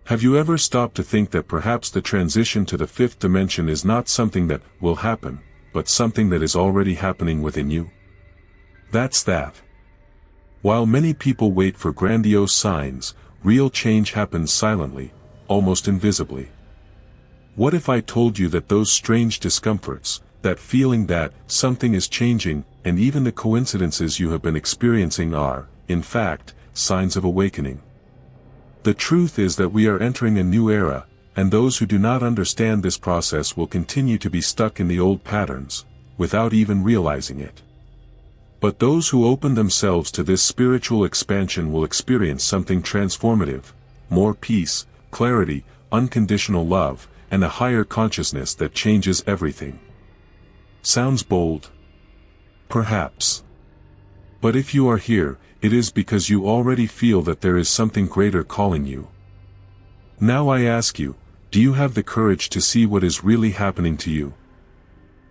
Have you ever stopped to think that perhaps the transition to the fifth dimension is not something that will happen, but something that is already happening within you? That's that. While many people wait for grandiose signs, real change happens silently, almost invisibly. What if I told you that those strange discomforts, that feeling that something is changing, and even the coincidences you have been experiencing are, in fact, signs of awakening? The truth is that we are entering a new era, and those who do not understand this process will continue to be stuck in the old patterns, without even realizing it. But those who open themselves to this spiritual expansion will experience something transformative: more peace, clarity, unconditional love, and a higher consciousness that changes everything. Sounds bold? Perhaps. But if you are here, it is because you already feel that there is something greater calling you. Now I ask you, do you have the courage to see what is really happening to you?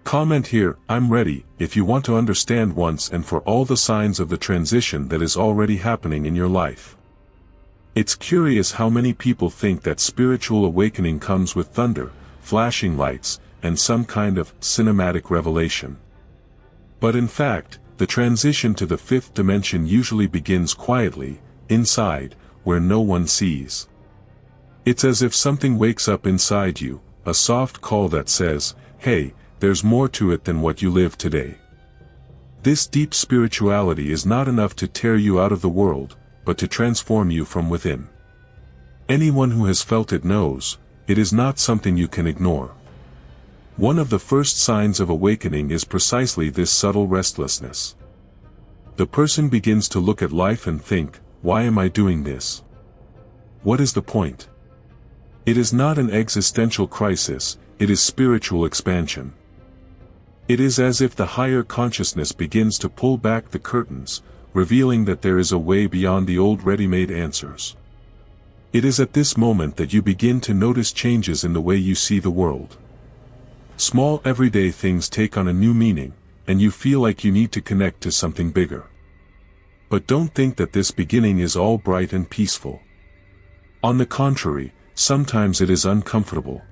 Comment here, "I'm ready," if you want to understand once and for all the signs of the transition that is already happening in your life. It's curious how many people think that spiritual awakening comes with thunder, flashing lights, and some kind of cinematic revelation. But in fact, the transition to the fifth dimension usually begins quietly, inside, where no one sees. It's as if something wakes up inside you, a soft call that says, "Hey, there's more to it than what you live today." This deep spirituality is not enough to tear you out of the world, but to transform you from within. Anyone who has felt it knows, it is not something you can ignore. One of the first signs of awakening is precisely this subtle restlessness. The person begins to look at life and think, "Why am I doing this? What is the point?" It is not an existential crisis, it is spiritual expansion. It is as if the higher consciousness begins to pull back the curtains, revealing that there is a way beyond the old ready-made answers. It is at this moment that you begin to notice changes in the way you see the world. Small everyday things take on a new meaning, and you feel like you need to connect to something bigger. But don't think that this beginning is all bright and peaceful. On the contrary, sometimes it is uncomfortable.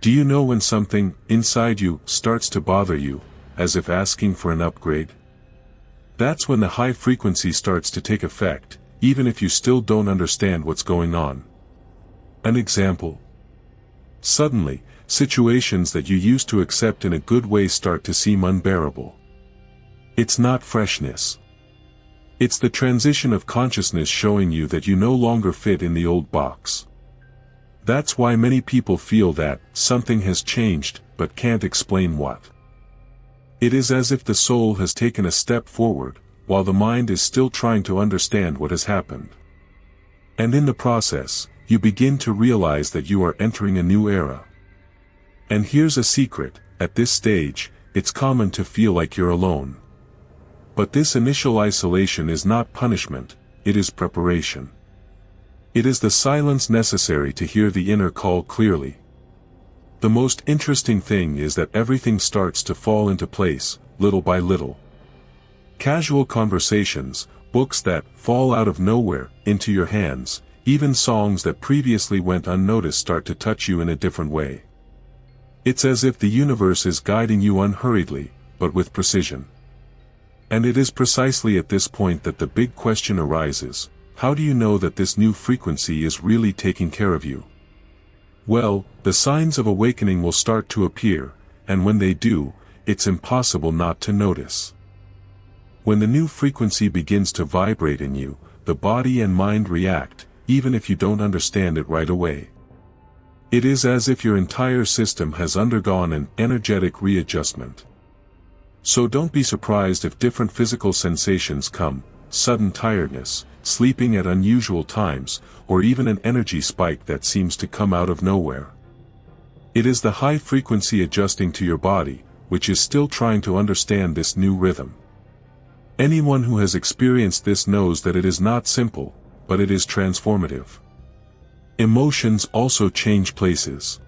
Do you know when something, inside you, starts to bother you, as if asking for an upgrade? That's when the high frequency starts to take effect, even if you still don't understand what's going on. An example. Suddenly, situations that you used to accept in a good way start to seem unbearable. It's not freshness. It's the transition of consciousness showing you that you no longer fit in the old box. That's why many people feel that something has changed, but can't explain what. It is as if the soul has taken a step forward, while the mind is still trying to understand what has happened. And in the process, you begin to realize that you are entering a new era. And here's a secret, at this stage, it's common to feel like you're alone. But this initial isolation is not punishment, it is preparation. It is the silence necessary to hear the inner call clearly. The most interesting thing is that everything starts to fall into place, little by little. Casual conversations, books that fall out of nowhere, into your hands, even songs that previously went unnoticed start to touch you in a different way. It's as if the universe is guiding you unhurriedly, but with precision. And it is precisely at this point that the big question arises: how do you know that this new frequency is really taking care of you? Well, the signs of awakening will start to appear, and when they do, it's impossible not to notice. When the new frequency begins to vibrate in you, the body and mind react, even if you don't understand it right away. It is as if your entire system has undergone an energetic readjustment. So don't be surprised if different physical sensations come: sudden tiredness, sleeping at unusual times, or even an energy spike that seems to come out of nowhere. It is the high frequency adjusting to your body, which is still trying to understand this new rhythm. Anyone who has experienced this knows that it is not simple, but it is transformative. Emotions also change places.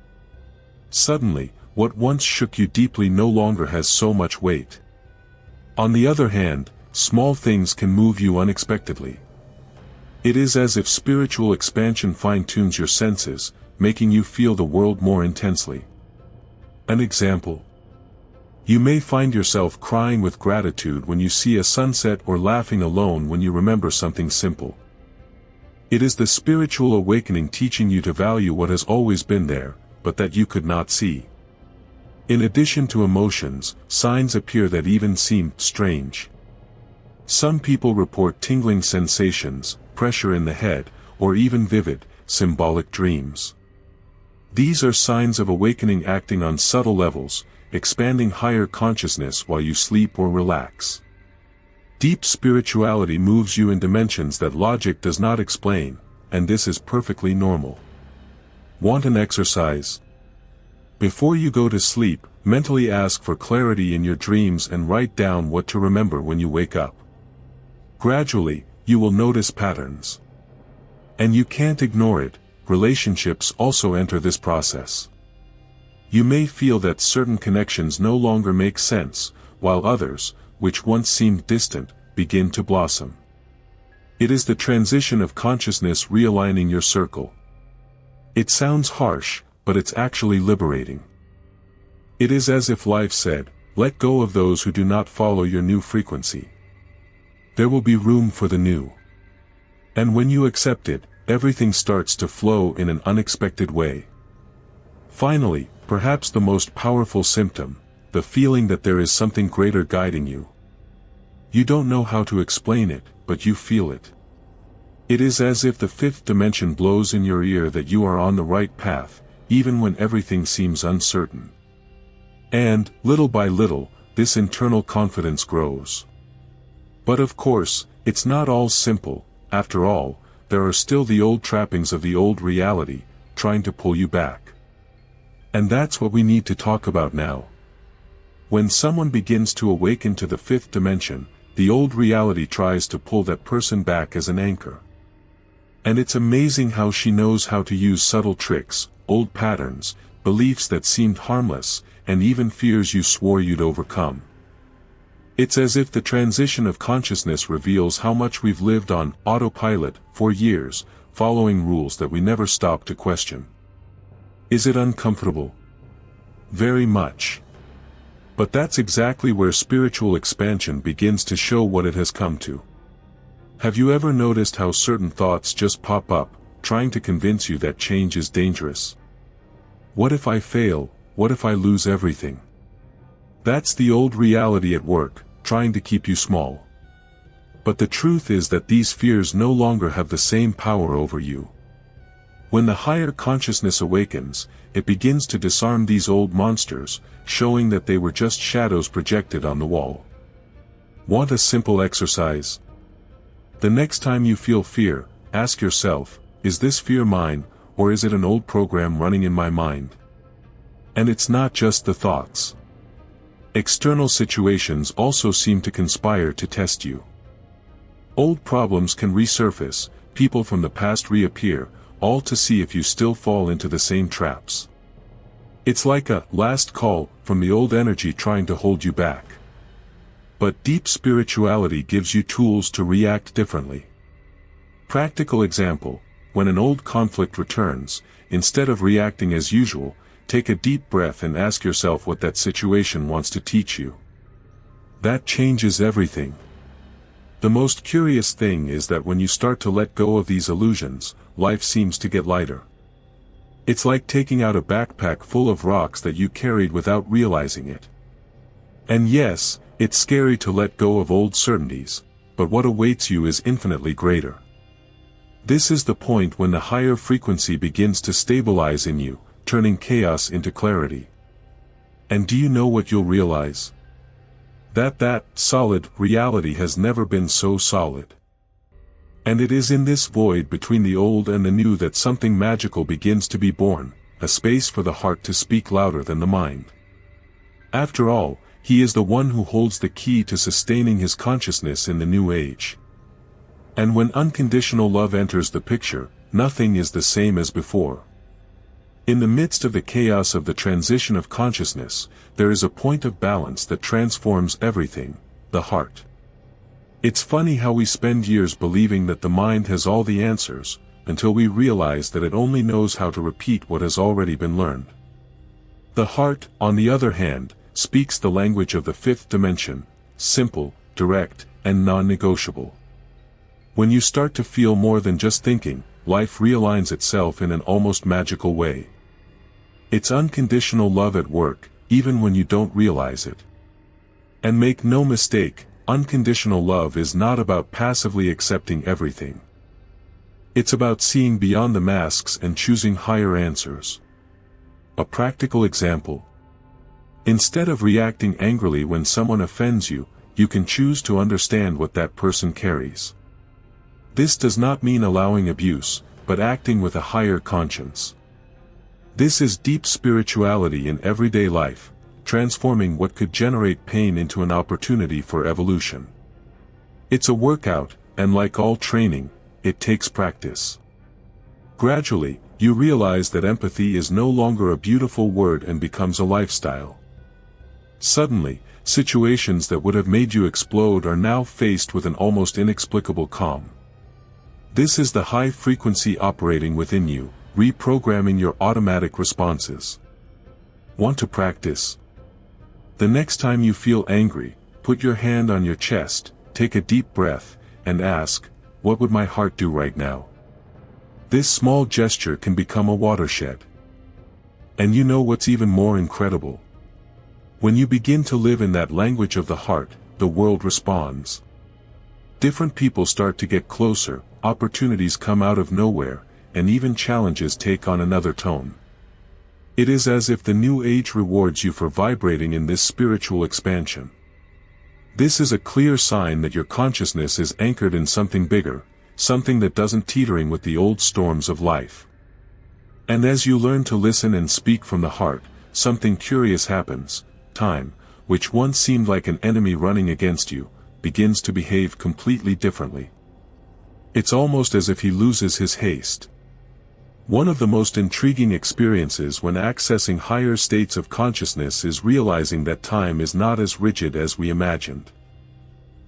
Suddenly, what once shook you deeply no longer has so much weight. On the other hand, small things can move you unexpectedly. It is as if spiritual expansion fine-tunes your senses, making you feel the world more intensely. An example. You may find yourself crying with gratitude when you see a sunset or laughing alone when you remember something simple. It is the spiritual awakening teaching you to value what has always been there, but that you could not see. In addition to emotions, signs appear that even seem strange. Some people report tingling sensations, pressure in the head, or even vivid, symbolic dreams. These are signs of awakening acting on subtle levels, expanding higher consciousness while you sleep or relax. Deep spirituality moves you in dimensions that logic does not explain, and this is perfectly normal. Want an exercise? Before you go to sleep, mentally ask for clarity in your dreams and write down what to remember when you wake up. Gradually, you will notice patterns. And you can't ignore it. Relationships also enter this process. You may feel that certain connections no longer make sense, while others, which once seemed distant, begin to blossom. It is the transition of consciousness realigning your circle. It sounds harsh, but it's actually liberating. It is as if life said, let go of those who do not follow your new frequency. There will be room for the new. And when you accept it, everything starts to flow in an unexpected way. Finally, perhaps the most powerful symptom, the feeling that there is something greater guiding you. You don't know how to explain it, but you feel it. It is as if the fifth dimension blows in your ear that you are on the right path, even when everything seems uncertain. And, little by little, this internal confidence grows. But of course, it's not all simple. After all, there are still the old trappings of the old reality, trying to pull you back. And that's what we need to talk about now. When someone begins to awaken to the fifth dimension, the old reality tries to pull that person back as an anchor. And it's amazing how she knows how to use subtle tricks, old patterns, beliefs that seemed harmless, and even fears you swore you'd overcome. It's as if the transition of consciousness reveals how much we've lived on autopilot for years, following rules that we never stopped to question. Is it uncomfortable? Very much. But that's exactly where spiritual expansion begins to show what it has come to. Have you ever noticed how certain thoughts just pop up, trying to convince you that change is dangerous? What if I fail? What if I lose everything? That's the old reality at work, trying to keep you small. But the truth is that these fears no longer have the same power over you. When the higher consciousness awakens, it begins to disarm these old monsters, showing that they were just shadows projected on the wall. Want a simple exercise? The next time you feel fear, ask yourself, is this fear mine, or is it an old program running in my mind? And it's not just the thoughts. External situations also seem to conspire to test you. Old problems can resurface, people from the past reappear, all to see if you still fall into the same traps. It's like a last call from the old energy trying to hold you back. But deep spirituality gives you tools to react differently. Practical example, when an old conflict returns, instead of reacting as usual, take a deep breath and ask yourself what that situation wants to teach you. That changes everything. The most curious thing is that when you start to let go of these illusions, life seems to get lighter. It's like taking out a backpack full of rocks that you carried without realizing it. And yes, it's scary to let go of old certainties, but what awaits you is infinitely greater. This is the point when the higher frequency begins to stabilize in you, turning chaos into clarity. And do you know what you'll realize? That solid reality has never been so solid. And it is in this void between the old and the new that something magical begins to be born, a space for the heart to speak louder than the mind. After all, he is the one who holds the key to sustaining his consciousness in the new age. And when unconditional love enters the picture, nothing is the same as before. In the midst of the chaos of the transition of consciousness, there is a point of balance that transforms everything, the heart. It's funny how we spend years believing that the mind has all the answers, until we realize that it only knows how to repeat what has already been learned. The heart, on the other hand, speaks the language of the fifth dimension, simple, direct, and non-negotiable. When you start to feel more than just thinking, life realigns itself in an almost magical way. It's unconditional love at work, even when you don't realize it. And make no mistake, unconditional love is not about passively accepting everything. It's about seeing beyond the masks and choosing higher answers. A practical example. Instead of reacting angrily when someone offends you, you can choose to understand what that person carries. This does not mean allowing abuse, but acting with a higher conscience. This is deep spirituality in everyday life, transforming what could generate pain into an opportunity for evolution. It's a workout, and like all training, it takes practice. Gradually, you realize that empathy is no longer a beautiful word and becomes a lifestyle. Suddenly, situations that would have made you explode are now faced with an almost inexplicable calm. This is the high frequency operating within you, reprogramming your automatic responses. Want to practice? The next time you feel angry, put your hand on your chest, take a deep breath, and ask, "What would my heart do right now?" This small gesture can become a watershed. And you know what's even more incredible? When you begin to live in that language of the heart, the world responds. Different people start to get closer, opportunities come out of nowhere, and even challenges take on another tone. It is as if the new age rewards you for vibrating in this spiritual expansion. This is a clear sign that your consciousness is anchored in something bigger, something that doesn't teetering with the old storms of life. And as you learn to listen and speak from the heart, something curious happens. Time, which once seemed like an enemy running against you, begins to behave completely differently. It's almost as if he loses his haste. One of the most intriguing experiences when accessing higher states of consciousness is realizing that time is not as rigid as we imagined.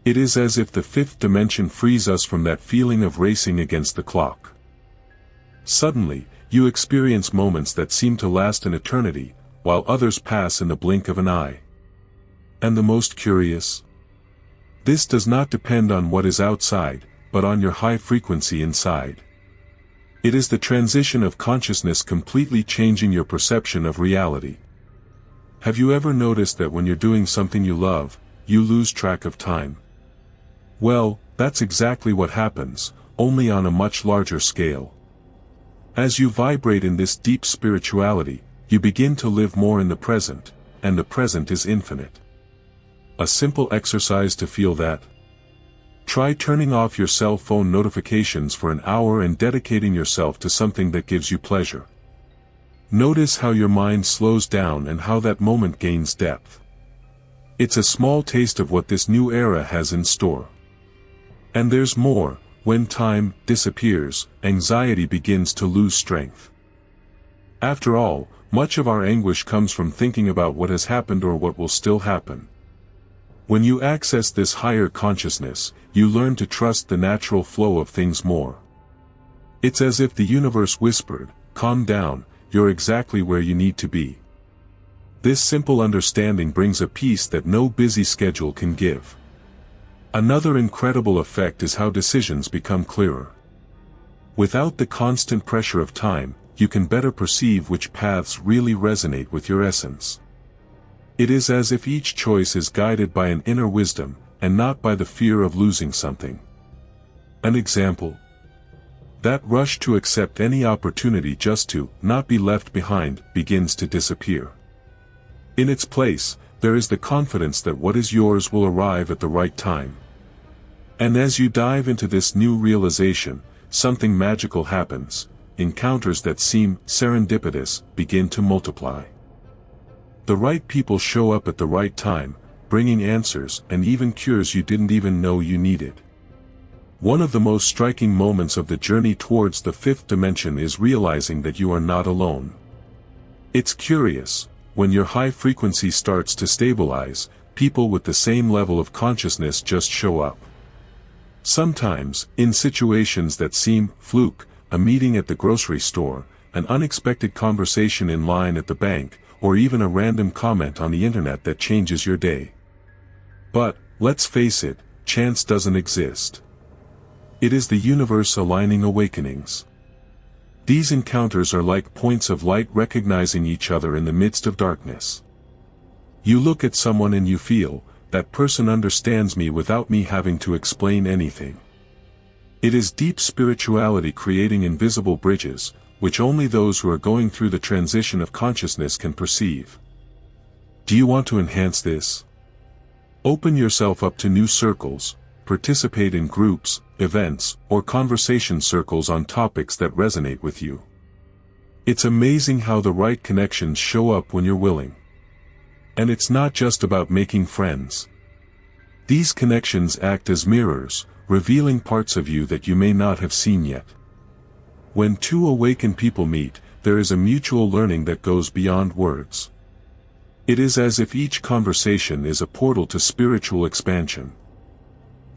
It is as if the fifth dimension frees us from that feeling of racing against the clock. Suddenly, you experience moments that seem to last an eternity, while others pass in the blink of an eye. And the most curious? This does not depend on what is outside, but on your high frequency inside. It is the transition of consciousness completely changing your perception of reality. Have you ever noticed that when you're doing something you love, you lose track of time? Well, that's exactly what happens, only on a much larger scale. As you vibrate in this deep spirituality, you begin to live more in the present, and the present is infinite. A simple exercise to feel that. Try turning off your cell phone notifications for an hour and dedicating yourself to something that gives you pleasure. Notice how your mind slows down and how that moment gains depth. It's a small taste of what this new era has in store. And there's more. When time disappears, anxiety begins to lose strength. After all, much of our anguish comes from thinking about what has happened or what will still happen. When you access this higher consciousness, you learn to trust the natural flow of things more. It's as if the universe whispered, "Calm down, you're exactly where you need to be." This simple understanding brings a peace that no busy schedule can give. Another incredible effect is how decisions become clearer. Without the constant pressure of time, you can better perceive which paths really resonate with your essence. It is as if each choice is guided by an inner wisdom, and not by the fear of losing something. An example. That rush to accept any opportunity just to not be left behind begins to disappear. In its place, there is the confidence that what is yours will arrive at the right time. And as you dive into this new realization, something magical happens. Encounters that seem serendipitous begin to multiply. The right people show up at the right time, bringing answers and even cures you didn't even know you needed. One of the most striking moments of the journey towards the fifth dimension is realizing that you are not alone. It's curious, when your high frequency starts to stabilize, people with the same level of consciousness just show up. Sometimes, in situations that seem fluke, a meeting at the grocery store, an unexpected conversation in line at the bank, or even a random comment on the internet that changes your day. But, let's face it, chance doesn't exist. It is the universe aligning awakenings. These encounters are like points of light recognizing each other in the midst of darkness. You look at someone and you feel, that person understands me without me having to explain anything. It is deep spirituality creating invisible bridges, which only those who are going through the transition of consciousness can perceive. Do you want to enhance this? Open yourself up to new circles, participate in groups, events, or conversation circles on topics that resonate with you. It's amazing how the right connections show up when you're willing. And it's not just about making friends. These connections act as mirrors, revealing parts of you that you may not have seen yet. When two awakened people meet, there is a mutual learning that goes beyond words. It is as if each conversation is a portal to spiritual expansion.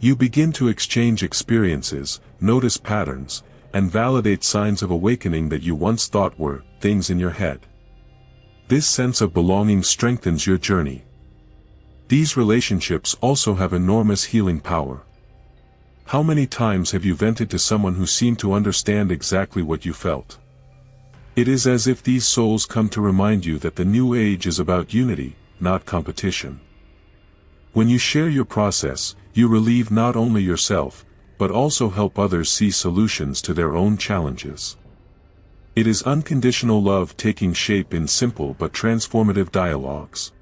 You begin to exchange experiences, notice patterns, and validate signs of awakening that you once thought were things in your head. This sense of belonging strengthens your journey. These relationships also have enormous healing power. How many times have you vented to someone who seemed to understand exactly what you felt? It is as if these souls come to remind you that the new age is about unity, not competition. When you share your process, you relieve not only yourself, but also help others see solutions to their own challenges. It is unconditional love taking shape in simple but transformative dialogues.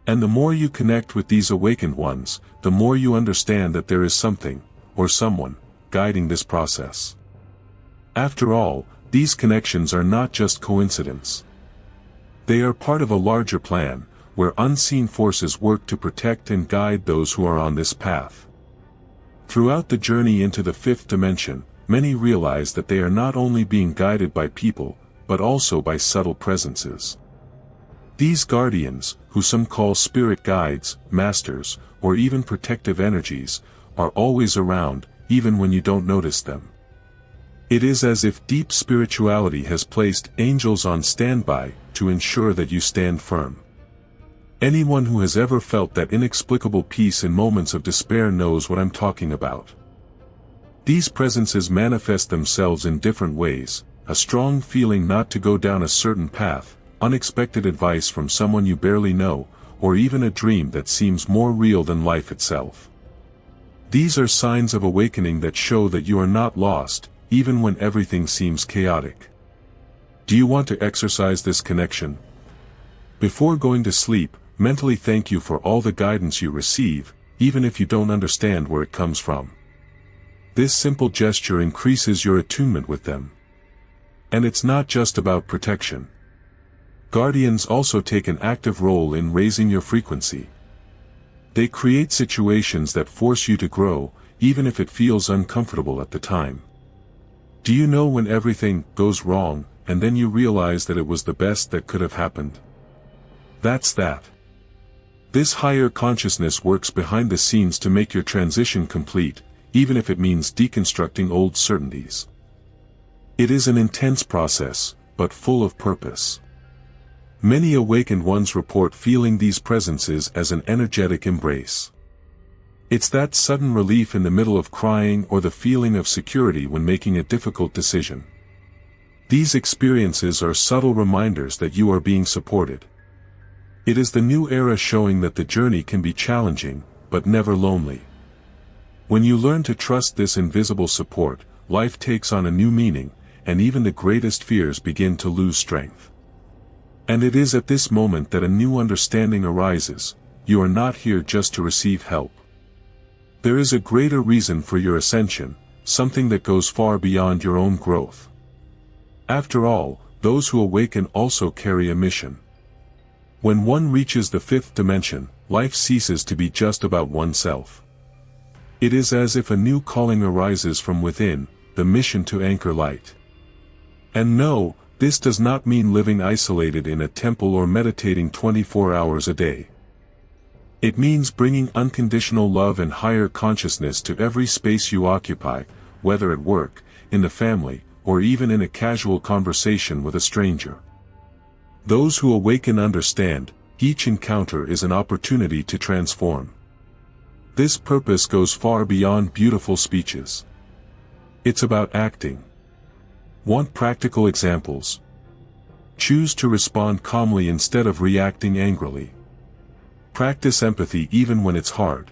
And the more you connect with these awakened ones, the more you understand that there is something, or someone, guiding this process. After all, these connections are not just coincidence. They are part of a larger plan, where unseen forces work to protect and guide those who are on this path. Throughout the journey into the fifth dimension, many realize that they are not only being guided by people, but also by subtle presences. These guardians, who some call spirit guides, masters, or even protective energies, are always around, even when you don't notice them. It is as if deep spirituality has placed angels on standby, to ensure that you stand firm. Anyone who has ever felt that inexplicable peace in moments of despair knows what I'm talking about. These presences manifest themselves in different ways: a strong feeling not to go down a certain path, unexpected advice from someone you barely know, or even a dream that seems more real than life itself. These are signs of awakening that show that you are not lost, even when everything seems chaotic. Do you want to exercise this connection? Before going to sleep, mentally thank you for all the guidance you receive, even if you don't understand where it comes from. This simple gesture increases your attunement with them. And it's not just about protection. Guardians also take an active role in raising your frequency. They create situations that force you to grow, even if it feels uncomfortable at the time. Do you know when everything goes wrong, and then you realize that it was the best that could have happened? That's that. This higher consciousness works behind the scenes to make your transition complete, even if it means deconstructing old certainties. It is an intense process, but full of purpose. Many awakened ones report feeling these presences as an energetic embrace. It's that sudden relief in the middle of crying or the feeling of security when making a difficult decision. These experiences are subtle reminders that you are being supported. It is the new era showing that the journey can be challenging, but never lonely. When you learn to trust this invisible support, life takes on a new meaning, and even the greatest fears begin to lose strength. And it is at this moment that a new understanding arises: you are not here just to receive help. There is a greater reason for your ascension, something that goes far beyond your own growth. After all, those who awaken also carry a mission. When one reaches the fifth dimension, life ceases to be just about oneself. It is as if a new calling arises from within, the mission to anchor light. And no, this does not mean living isolated in a temple or meditating 24 hours a day. It means bringing unconditional love and higher consciousness to every space you occupy, whether at work, in the family, or even in a casual conversation with a stranger. Those who awaken understand, each encounter is an opportunity to transform. This purpose goes far beyond beautiful speeches. It's about acting. Want practical examples? Choose to respond calmly instead of reacting angrily. Practice empathy even when it's hard.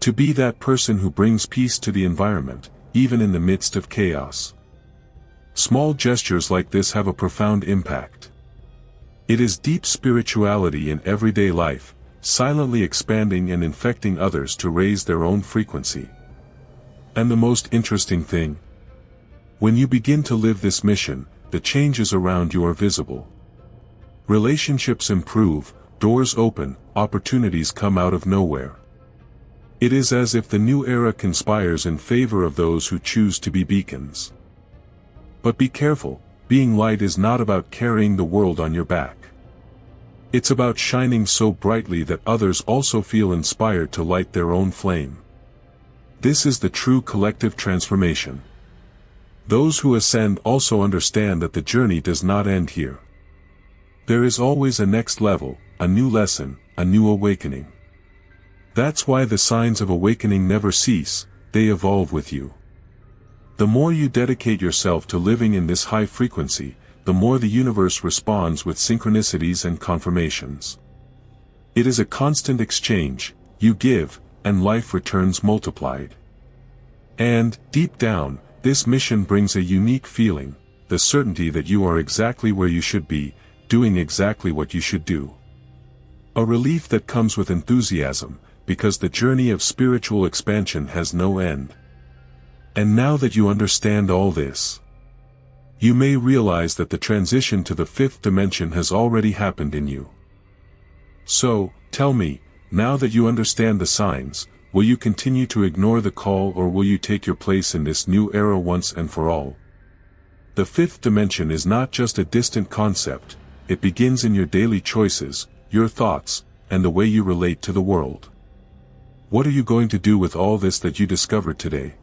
To be that person who brings peace to the environment, even in the midst of chaos. Small gestures like this have a profound impact. It is deep spirituality in everyday life, silently expanding and infecting others to raise their own frequency. And the most interesting thing? When you begin to live this mission, the changes around you are visible. Relationships improve, doors open, opportunities come out of nowhere. It is as if the new era conspires in favor of those who choose to be beacons. But be careful, being light is not about carrying the world on your back. It's about shining so brightly that others also feel inspired to light their own flame. This is the true collective transformation. Those who ascend also understand that the journey does not end here. There is always a next level, a new lesson, a new awakening. That's why the signs of awakening never cease, they evolve with you. The more you dedicate yourself to living in this high frequency, the more the universe responds with synchronicities and confirmations. It is a constant exchange, you give, and life returns multiplied. And, deep down, this mission brings a unique feeling, the certainty that you are exactly where you should be, doing exactly what you should do. A relief that comes with enthusiasm, because the journey of spiritual expansion has no end. And now that you understand all this, you may realize that the transition to the fifth dimension has already happened in you. So, tell me, now that you understand the signs, will you continue to ignore the call or will you take your place in this new era once and for all? The fifth dimension is not just a distant concept, it begins in your daily choices, your thoughts, and the way you relate to the world. What are you going to do with all this that you discovered today?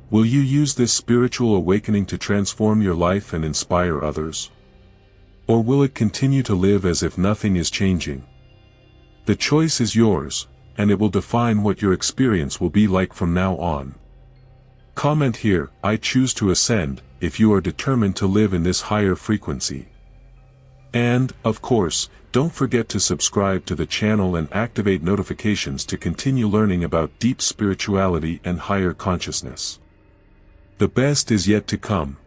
Will you use this spiritual awakening to transform your life and inspire others? Or will it continue to live as if nothing is changing? The choice is yours, and it will define what your experience will be like from now on. Comment here, I choose to ascend, if you are determined to live in this higher frequency. And, of course, don't forget to subscribe to the channel and activate notifications to continue learning about deep spirituality and higher consciousness. The best is yet to come.